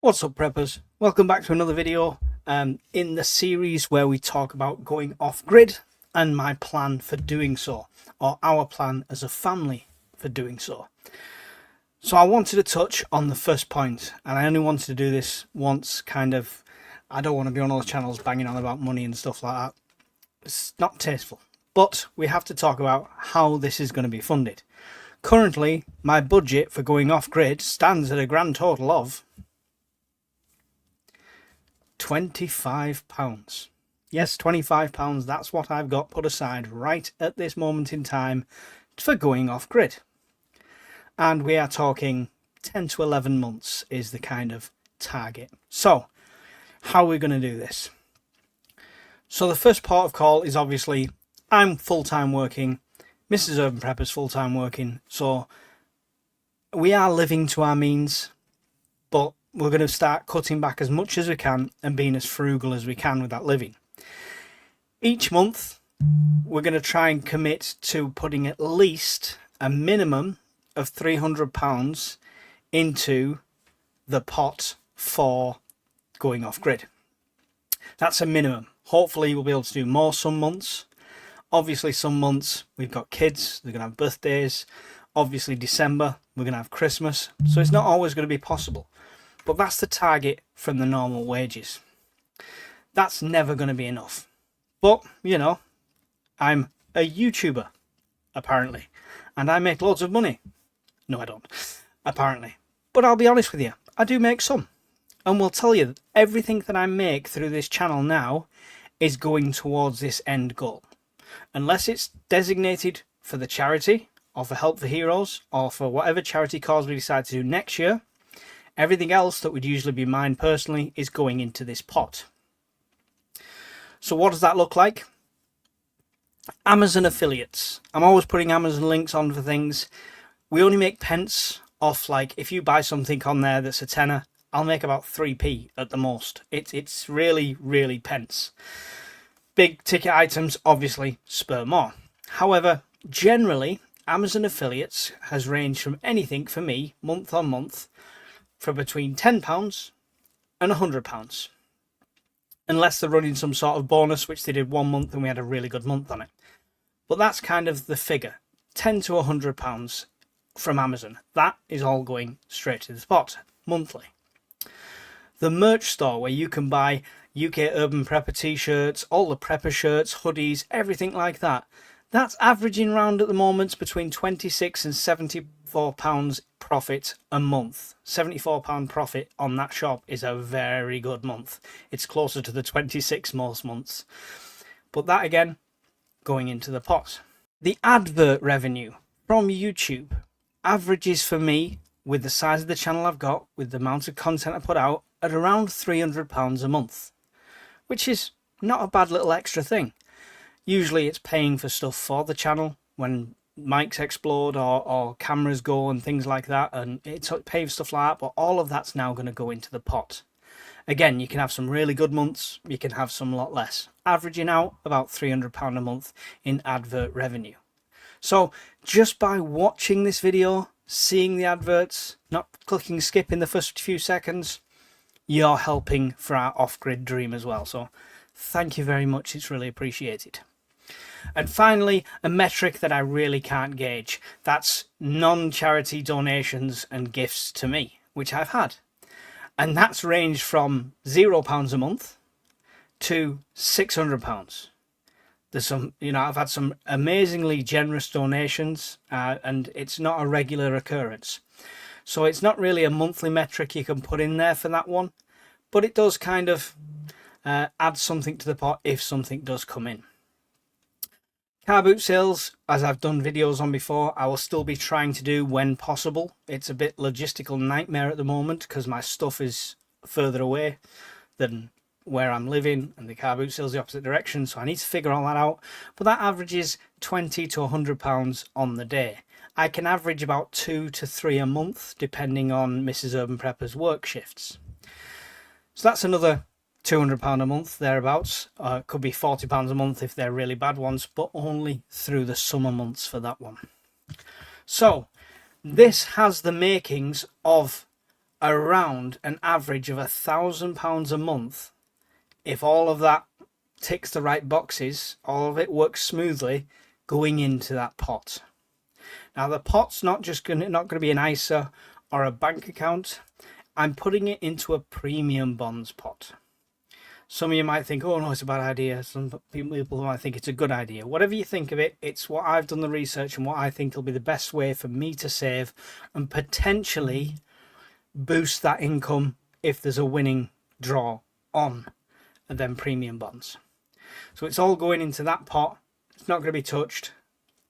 What's up, preppers? Welcome back to another video in the series where we talk about going off grid and my plan for doing so, or our plan as a family for doing so. So I wanted to touch on the first point, and I only wanted to do this once. I don't want to be on all the channels banging on about money and stuff like that. It's not tasteful, but we have to talk about how this is going to be funded. Currently, my budget for going off grid stands at a grand total of £25. Yes, £25. That's what I've got put aside right at this moment in time for going off grid. And we are talking 10 to 11 months is the kind of target. So, how are we going to do this? So the first port of call is obviously I'm full-time working, Mrs. Urban Prepper's full-time working, so we are living to our means, but we're going to start cutting back as much as we can and being as frugal as we can with that living. Each month, we're going to try and commit to putting at least a minimum of £300 into the pot for going off grid. That's a minimum. Hopefully we'll be able to do more some months. Obviously some months we've got kids, they're going to have birthdays. Obviously December, we're going to have Christmas. So it's not always going to be possible. But that's the target from the normal wages. That's never going to be enough. But, you know, I'm a YouTuber, apparently. And I make loads of money. No, I don't. Apparently. But I'll be honest with you, I do make some. And we'll tell you that everything that I make through this channel now is going towards this end goal. Unless it's designated for the charity, or for Help for Heroes, or for whatever charity cause we decide to do next year, everything else that would usually be mine personally is going into this pot. So what does that look like? Amazon affiliates. I'm always putting Amazon links on for things. We only make pence off, like, if you buy something on there that's a tenner, I'll make about 3p at the most. It's really, really pence. Big ticket items obviously spur more. However, generally, Amazon affiliates has ranged from anything for me, month on month, for between £10 and £100. Unless they're running some sort of bonus, which they did 1 month and we had a really good month on it. But that's kind of the figure. £10 to £100 from Amazon. That is all going straight to the pot monthly. The merch store, where you can buy UK Urban Prepper t-shirts, all the prepper shirts, hoodies, everything like that. That's averaging around at the moment between £26 and £74 profit a month. £74 profit on that shop is a very good month. It's closer to the 26 most months. But that again, going into the pot. The advert revenue from YouTube averages for me, with the size of the channel I've got, with the amount of content I put out, at around £300 a month. Which is not a bad little extra thing. Usually it's paying for stuff for the channel when mics explode or cameras go and things like that, and it pays stuff like that, but all of that's now going to go into the pot. Again, you can have some really good months, you can have some lot less, averaging out about £300 a month in advert revenue. So just by watching this video, seeing the adverts, not clicking skip in the first few seconds, you're helping for our off-grid dream as well. So thank you very much, it's really appreciated. And finally, a metric that I really can't gauge. That's non-charity donations and gifts to me, which I've had. And that's ranged from £0 a month to £600. There's some, I've had some amazingly generous donations, and it's not a regular occurrence. So it's not really a monthly metric you can put in there for that one, but it does kind of add something to the pot if something does come in. Car boot sales, as I've done videos on before, I will still be trying to do when possible. It's a bit logistical nightmare at the moment because my stuff is further away than where I'm living, and the car boot sales the opposite direction, so I need to figure all that out. But that averages £20 to £100 on the day. I can average about 2 to 3 a month depending on Mrs. Urban Prepper's work shifts. So that's another £200 a month, thereabouts. Could be £40 a month if they're really bad ones, but only through the summer months for that one. So this has the makings of around an average of £1,000 a month. If all of that ticks the right boxes, all of it works smoothly, going into that pot. Now the pot's not going to be an ISA or a bank account. I'm putting it into a premium bonds pot. Some of you might think, oh no, it's a bad idea. Some people might think it's a good idea. Whatever you think of it, it's what I've done the research and what I think will be the best way for me to save and potentially boost that income if there's a winning draw on them premium bonds. So it's all going into that pot. It's not going to be touched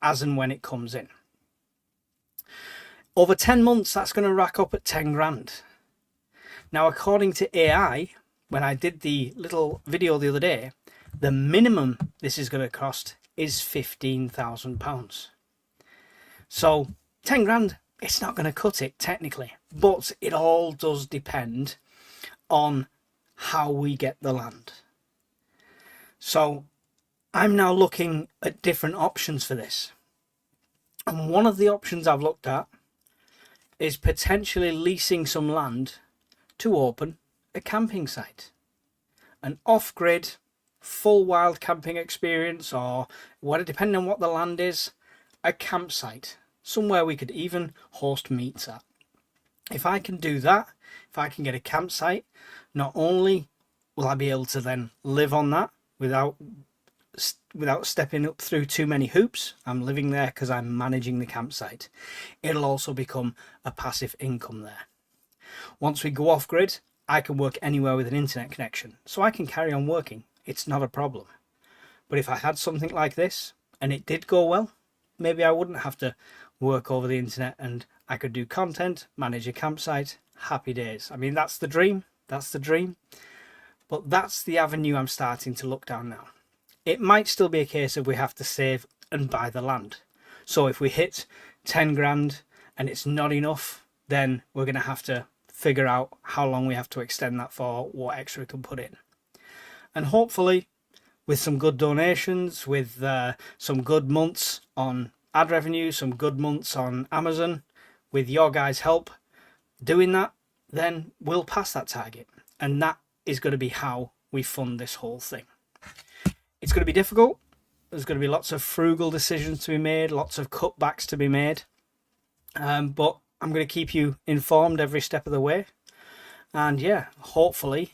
as and when it comes in. Over 10 months, that's going to rack up at 10 grand. Now, according to AI, when I did the little video the other day, the minimum this is going to cost is £15,000. So 10 grand, it's not going to cut it technically, but it all does depend on how we get the land. So I'm now looking at different options for this. And one of the options I've looked at is potentially leasing some land to open a camping site. An off-grid, full wild camping experience, or what, depending on what the land is, a campsite. Somewhere we could even host meets at. If I can do that, if I can get a campsite, not only will I be able to then live on that without stepping up through too many hoops. I'm living there because I'm managing the campsite. It'll also become a passive income there. Once we go off grid, I can work anywhere with an internet connection, so I can carry on working. It's not a problem. But if I had something like this and it did go well, maybe I wouldn't have to work over the internet and I could do content, manage a campsite. Happy days. I mean, that's the dream. That's the dream. But that's the avenue I'm starting to look down now. It might still be a case of we have to save and buy the land. So if we hit 10 grand and it's not enough, then we're going to have to figure out how long we have to extend that for, what extra we can put in. And hopefully with some good donations, with some good months on ad revenue, some good months on Amazon, with your guys' help doing that, then we'll pass that target. And that is going to be how we fund this whole thing. It's going to be difficult. There's going to be lots of frugal decisions to be made, lots of cutbacks to be made. But I'm going to keep you informed every step of the way. And yeah, hopefully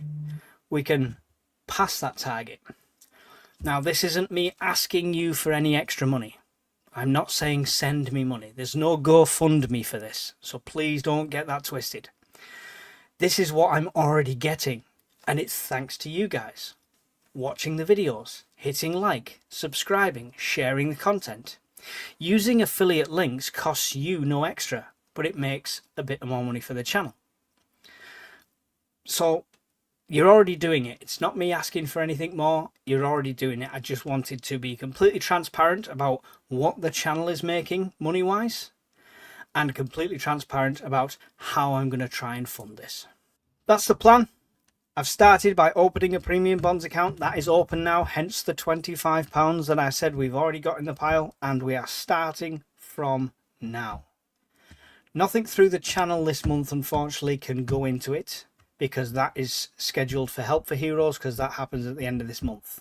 we can pass that target. Now, this isn't me asking you for any extra money. I'm not saying send me money. There's no GoFundMe for this. So please don't get that twisted. This is what I'm already getting. And it's thanks to you guys. Watching the videos, hitting like, subscribing, sharing the content. Using affiliate links costs you no extra, but it makes a bit more money for the channel. So you're already doing it. It's not me asking for anything more. You're already doing it. I just wanted to be completely transparent about what the channel is making money-wise, and completely transparent about how I'm going to try and fund this. That's the plan. I've started by opening a premium bonds account. That is open now, hence the £25 that I said we've already got in the pile, and we are starting from now. Nothing through the channel this month, unfortunately, can go into it, because that is scheduled for Help for Heroes, because that happens at the end of this month.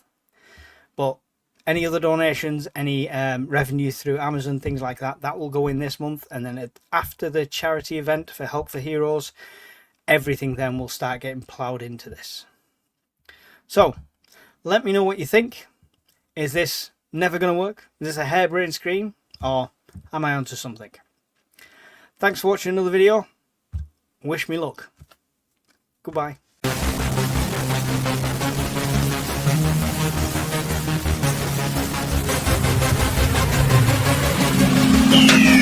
But any other donations, any revenue through Amazon, things like that, that will go in this month. And then after the charity event for Help for Heroes, everything then will start getting ploughed into this. So let me know what you think. Is this never going to work? Is this a harebrained scheme, or am I onto something? Thanks for watching another video. Wish me luck. Goodbye. Yeah.